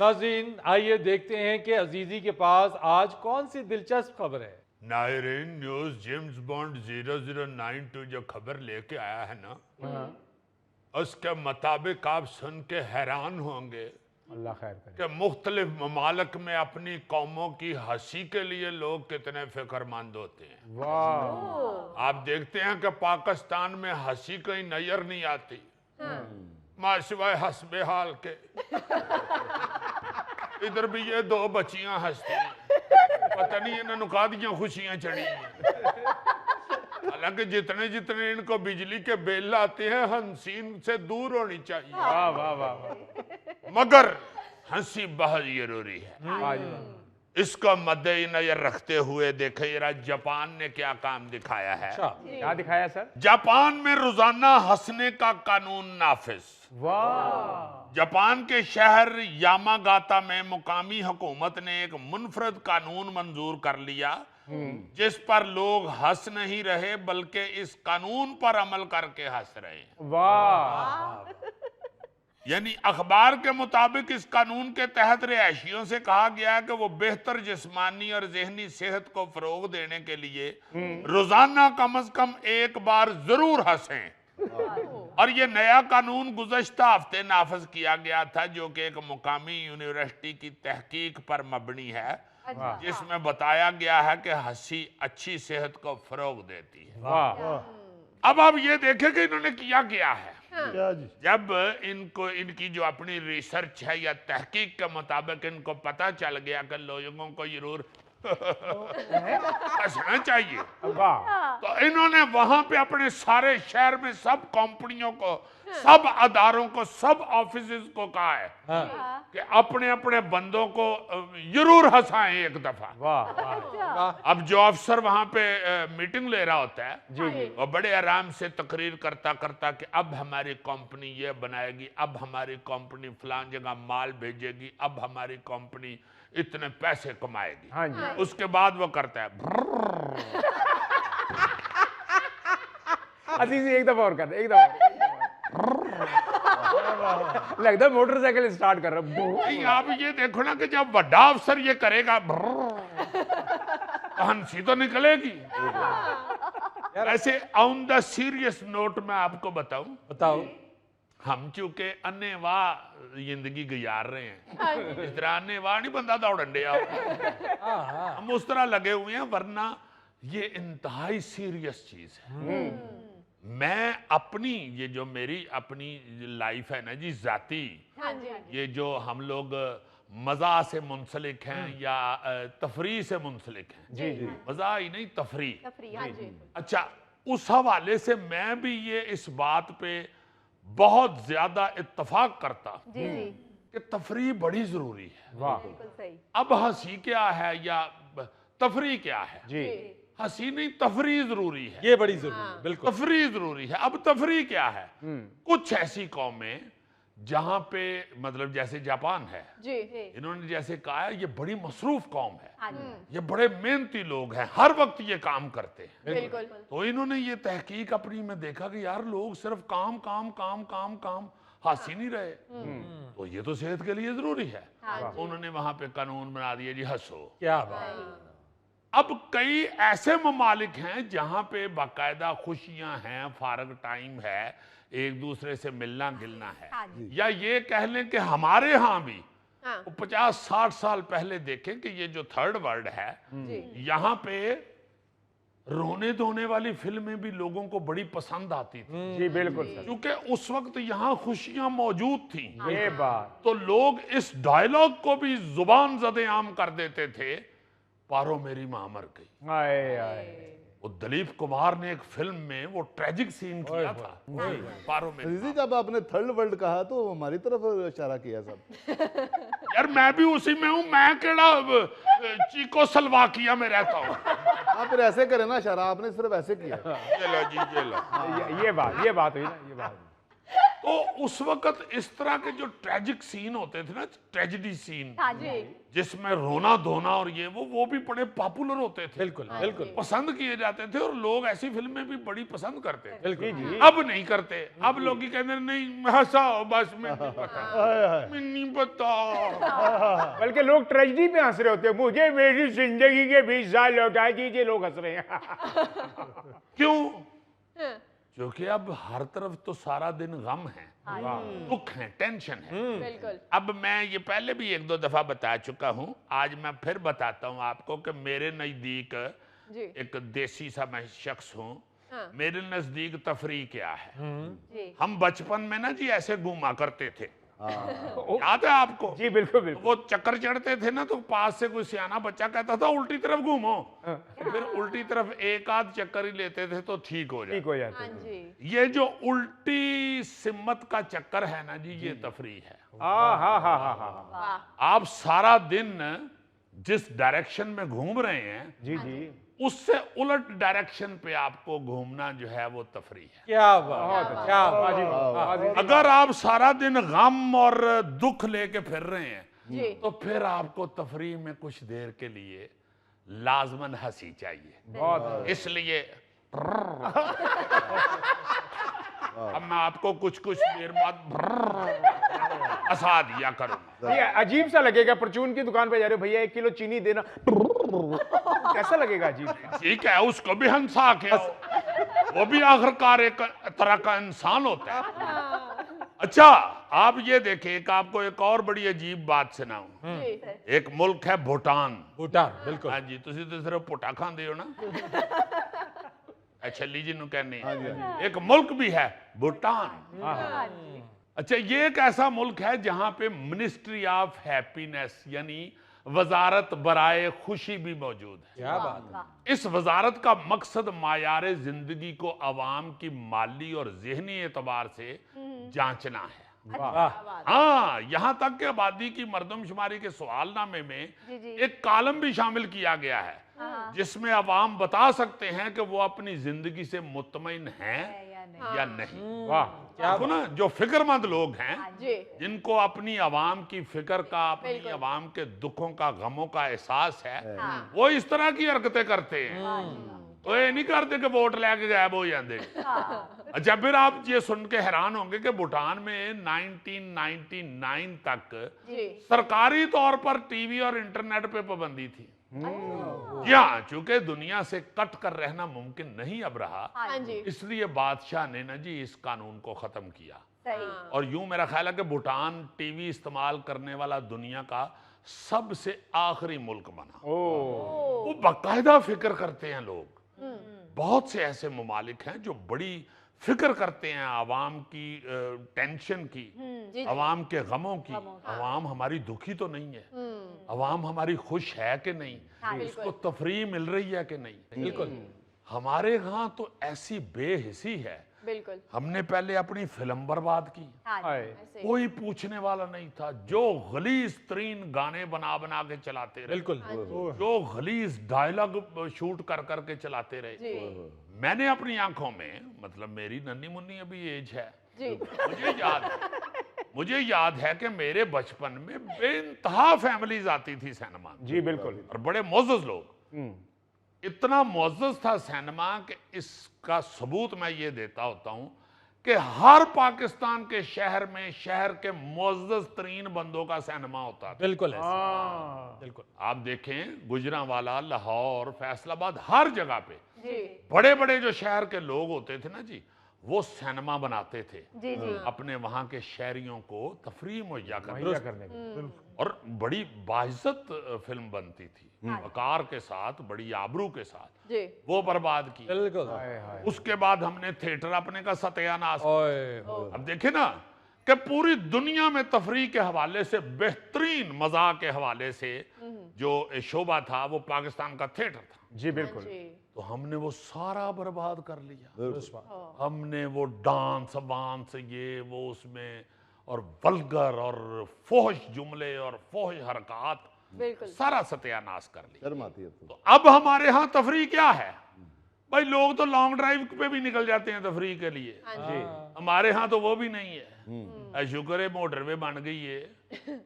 नाज़रीन, आइए देखते हैं कि अजीजी के पास आज कौन सी दिलचस्प खबर है। नायरीन, न्यूज जेम्स बॉन्ड 0092 जो खबर लेके आया है ना, उसके मुताबिक आप सुन के हैरान होंगे अल्लाह खैर करे। कि मुख्तलिफ ममालिक में अपनी कौमों की हंसी के लिए लोग कितने फिक्रमंद होते हैं। वाह, आप देखते हैं कि पाकिस्तान में हंसी कहीं नजर नहीं आती, मासिवाय हसबे हाल के। इधर भी ये दो बच्चियां हंसती हैं, पता नहीं इन्होंने कादियां खुशियां चढ़ी हैं। हालांकि जितने जितने इनको बिजली के बिल आते हैं, हंसी से दूर होनी चाहिए। वाह वाह वाह वाह। मगर हंसी बहुत जरूरी है। वाह जी वाह। इसको मद्देनजर रखते हुए देखें जरा जापान ने क्या काम दिखाया है। अच्छा, क्या दिखाया सर? जापान में रोजाना हंसने का कानून नाफिज। वाह, जापान के शहर यामागाता में मुकामी हुकूमत ने एक मुनफरद कानून मंजूर कर लिया, जिस पर लोग हंस नहीं रहे बल्कि इस कानून पर अमल करके हंस रहे हैं। वाह, यानी अखबार के मुताबिक इस कानून के तहत रिहायशियों से कहा गया है कि वो बेहतर जिस्मानी और जहनी सेहत को फरोग देने के लिए रोजाना कम से कम एक बार जरूर हंसें। और ये नया कानून गुज़श्ता हफ्ते नाफिज किया गया था, जो कि एक मुकामी यूनिवर्सिटी की तहकीक पर मबनी है, जिसमें बताया गया है कि हंसी अच्छी सेहत को फरोग देती है। वाह, अब आप ये देखें कि इन्होंने किया क्या है। क्या जी? जब इनको इनकी जो अपनी रिसर्च है या तहकीक के मुताबिक इनको पता चल गया कि लोगों को जरूर हंसना चाहिए, वाह, तो इन्होंने वहां पे अपने सारे शहर में सब कंपनियों को, सब अदारों को, सब ऑफिसेज को कहा है कि अपने अपने बंदों को जरूर हंसाएं एक दफा। वाह, वाह, अब जो अफसर वहां पे मीटिंग ले रहा होता है, जी, वो बड़े आराम से तकरीर करता करता कि अब हमारी कंपनी ये बनाएगी, अब हमारी कंपनी फलां जगह माल भेजेगी, अब हमारी कंपनी इतने पैसे कमाएगी। हाँ जी, उसके बाद वो करता है अजीजी एक दफा और कर दे, एक दफा और। लगता है मोटरसाइकिल स्टार्ट कर रहा है। नहीं, आप ये देखो ना कि जब बड़ा अफसर ये करेगा तो हंसी तो निकलेगी। ऐसे ऑन द सीरियस नोट में आपको बताऊं, बताओ। हम चूंकि अन्नेवाह जिंदगी गुजार रहे हैं, इस तरह अन्नेवाह नहीं बंदा दौड़न दिया, हम उस तरह लगे हुए हैं, वरना ये इंतहाई सीरियस चीज है। मैं अपनी ये जो मेरी अपनी लाइफ है ना जी, जाती, ये जो हम लोग मजा से मुंसलिक हैं या तफरी से मुंसलिक हैं, जी जी, मजा ही नहीं, तफरी। तफरी। अच्छा, उस हवाले से मैं भी ये इस बात पे बहुत ज्यादा इत्तफाक करता जी जी, कि तफरी बड़ी जरूरी है। वाह, बिल्कुल सही। अब हंसी क्या है या तफरी क्या है? जी, हंसी नहीं, तफरी जरूरी है। ये बड़ी जरूरी है, बिल्कुल। तफरी जरूरी है। अब तफरी क्या है? कुछ ऐसी कौमें जहां पे मतलब जैसे जापान है, जी, इन्होंने जैसे कहा है, ये बड़ी मसरूफ कौम है, हाँ जी, ये बड़े मेहनती लोग हैं, हर वक्त ये काम करते हैं। बिल्कुल। तो इन्होंने ये तहकीक अपनी में देखा कि यार लोग सिर्फ काम काम काम काम काम हंस ही नहीं रहे, तो ये तो सेहत के लिए जरूरी है। हाँ जी, उन्होंने वहां पे कानून बना दिया जी, हंसो। क्या बात। अब कई ऐसे ममालिक हैं जहां पे बाकायदा खुशियां हैं, फारग टाइम है, एक दूसरे से मिलना गिलना है, हाँ जी, या ये कह लें कि हमारे यहाँ भी हाँ 50-60 साल पहले देखें कि ये जो थर्ड वर्ल्ड है, जी, यहाँ पे रोने धोने वाली फिल्में भी लोगों को बड़ी पसंद आती थी, जी बिल्कुल सर, क्योंकि उस वक्त यहाँ खुशियां मौजूद थी। ये बात। तो लोग इस डायलॉग को भी जुबान ज़दे आम कर देते थे, पारो मेरी मां मर गई। आए आए, वो दिलीप कुमार ने एक फिल्म में वो ट्रेजिक सीन किया था, पारो मेरी अजीजी, जब आपने थर्ड वर्ल्ड कहा तो हमारी तरफ इशारा किया सब। यार मैं भी उसी में हूँ, मैं केड़ा चीको सलवाकिया में रहता हूँ। आप फिर ऐसे करें ना इशारा, आपने सिर्फ ऐसे किया। ये लो जी, ये लो। ये बात हुई ना, ये बात हुई। तो उस वक्त इस तरह के जो ट्रेजिक सीन होते थे ना, ट्रेजेडी सीन, हाँ जी, जिसमें रोना धोना और ये वो भी बड़े पॉपुलर होते थे, बिल्कुल बिल्कुल पसंद किए जाते थे, और लोग ऐसी फिल्में भी बड़ी पसंद करते थे। बिल्कुल अब नहीं करते। अब लोग ही कहते हैं, नहीं हंसाओ बस, मैं नहीं पता, मैं नहीं पता। बल्कि लोग ट्रेजेडी पे हंस रहे होते हैं, मुझे मेरी जिंदगी के 20 साल लौटा दीजिए, लोग हंस रहे हैं। क्यों? हाँ, क्योंकि अब हर तरफ तो सारा दिन गम है, दुख है, टेंशन है। बिल्कुल। अब मैं ये पहले भी एक दो दफा बता चुका हूं, आज मैं फिर बताता हूं आपको कि मेरे नजदीक जी एक देसी सा मैं शख्स हूं। हाँ। मेरे नजदीक तफरीह क्या है? जी हम बचपन में ना जी ऐसे घूमा करते थे, याद है आपको? जी बिल्कुल बिल्कुल। वो चक्कर चढ़ते थे ना, तो पास से कोई सियाना बच्चा कहता था उल्टी तरफ घूमो, फिर उल्टी तरफ एक आध चक्कर ही लेते थे तो ठीक हो जाए। ठीक हो जाते हाँ हैं। जी, ये जो उल्टी सिम्मत का चक्कर है ना जी, ये तफरीह है। हाँ हाँ हाँ हाँ हाँ। वाह, आप सारा दिन जिस डायरेक्शन में घूम रहे हैं, जी जी, उससे उलट डायरेक्शन पे आपको घूमना जो है वो तफरीह है। क्या बात है, क्या बात है। वाजिब। अगर आप सारा दिन गम और दुख लेके फिर रहे हैं, जी तो फिर आपको तफरीह में कुछ देर के लिए लाजमन हंसी चाहिए। बहुत इसलिए अब मैं आपको कुछ कुछ देर बाद हंसा दिया करूंगा। ये अजीब सा लगेगा, परचून की दुकान पे जा रहे हो, भैया 1 किलो चीनी देना, कैसा लगेगा? अजीब। ठीक है, उसको भी हंसा के आओ, वो भी आखिरकार एक तरह का इंसान होता है। अच्छा, आप ये देखिए, एक आपको एक और बड़ी अजीब बात सुनाऊं। जी एक मुल्क है भूटान। भूटान बिल्कुल हाँ जी, तुसी तो सिर्फ पुटा खांदे हो ना। अच्छा लीजिए नु कहने, एक मुल्क भी है भूटान। हाँ जी, अच्छा, ये एक ऐसा मुल्क है जहां पे मिनिस्ट्री ऑफ हैप्पीनेस यानी वजारत बराए खुशी भी मौजूद है। क्या बात है। वाह, इस वजारत का मकसद मायारे जिंदगी को अवाम की माली और जहनी एतबार से जांचना है। अच्छा वाह। बात, हाँ, यहाँ तक कि आबादी की मरदमशुमारी के सवालनामे में जी जी, एक कॉलम भी शामिल किया गया है, हाँ, जिसमें अवाम बता सकते हैं कि वो अपनी जिंदगी से मुतमईन हैं या नहीं, या नहीं। वाह। क्या देखो ना, जो फिक्रमंद लोग हैं, जी जिनको अपनी अवाम की फिक्र का, अपनी बिल्कुल। अवाम के दुखों का, गमों का एहसास है, हाँ, वो इस तरह की हरकतें करते हैं। तो ये नहीं करते कि वोट लेके गायब हो जाते। हाँ, अच्छा, फिर आप ये सुन के हैरान होंगे कि भूटान में 1999 तक जी सरकारी तौर पर टीवी और इंटरनेट पे पाबंदी थी। जी हाँ, चूंकि दुनिया से कट कर रहना मुमकिन नहीं अब रहा, हाँ जी, इसलिए बादशाह ने ना जी इस कानून को खत्म किया। सही, और यूं मेरा ख्याल है कि भूटान टीवी इस्तेमाल करने वाला दुनिया का सबसे आखिरी मुल्क बना। ओ वो बाकायदा फिक्र करते हैं लोग। बहुत से ऐसे ममालिक हैं जो बड़ी फिक्र करते हैं आवाम की टेंशन की, जी आवाम के गमों की। आवाम हमारी दुखी तो नहीं है, आवाम हमारी खुश है कि नहीं, हाँ, उसको तफरीह मिल रही है कि नहीं। बिल्कुल हमारे यहाँ तो ऐसी बेहिसी है, बिल्कुल, हमने पहले अपनी फिल्म बर्बाद की, हाँ हाय। जी, ऐसे, कोई पूछने वाला नहीं था। जो गलीज तरीन गाने बना बना के चलाते रहे, बिल्कुल जो गलीज डायलॉग शूट कर करके चलाते रहे। जी मैंने अपनी आंखों में, मतलब मेरी नन्ही मुन्नी अभी एज है, जी, मुझे याद है कि मेरे बचपन में बेइंतहा फैमिलीज आती थी सिनेमा में, जी बिल्कुल। और बड़े मोअज़्ज़ज़ लोग। हम्म, इतना मोअज़्ज़ज़ था सिनेमा कि इसका सबूत मैं ये देता होता हूं कि हर पाकिस्तान के शहर में शहर के मोअज़्ज़ज़ तरीन बंदों का सिनेमा होता था। बिल्कुल ऐसे, हाँ। बिल्कुल आप देखें, गुजरांवाला, लाहौर, फैसलाबाद, हर जगह पे जी बड़े बड़े जो शहर के लोग होते थे ना जी, वो सिनेमा बनाते थे जी जी, अपने वहां के शहरियों को तफरीह मुहैया करने, मुहैया करने के। और बड़ी बाइज्जत फिल्म बनती थी, वकार के साथ, बड़ी आबरू के साथ। जी वो बर्बाद की। बिल्कुल। हाय हाय। उसके बाद हमने थिएटर अपने का सत्यानाश। ओए अब देखे ना कि पूरी दुनिया में तफरीह के हवाले से बेहतरीन, मजा के हवाले से जो शोबा था वो पाकिस्तान का थिएटर था। जी बिल्कुल। जी, तो हमने वो सारा बर्बाद कर लिया। बिल्कुल। हमने वो डांस वांस ये वो उसमें, और वल्गर और फोहश जुमले और फोहश हरकत, बिल्कुल, सारा सत्यानाश कर लिया। शर्म आती है तो। तो अब हमारे यहाँ तफरीह क्या है? भाई लोग तो लॉन्ग ड्राइव पे भी निकल जाते हैं तफरीह के लिए, हाँ जी हमारे यहाँ तो वो भी नहीं है। शुक्र है मोटरवे बन गई है,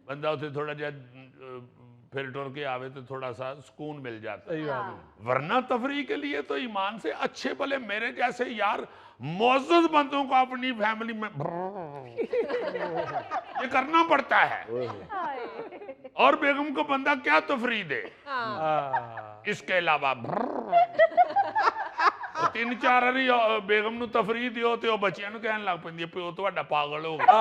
बंदा उसे थोड़ा जा फिर टुर के आवे तो थोड़ा सा सुकून मिल जाता है। सही बात है। वरना तफरीह के लिए तो ईमान से अच्छे भले मेरे जैसे यार मोअज़्ज़ज़ बंदों को अपनी फैमिली में ये करना पड़ता है। और बेगम को बंदा क्या तफरीह दे इसके अलावा तीन चार वारी बेगम नू तफरीह दियो ते ओ बच्चियां नू कहन लग पैंदी पिओ तुहाडा पागल हो गया।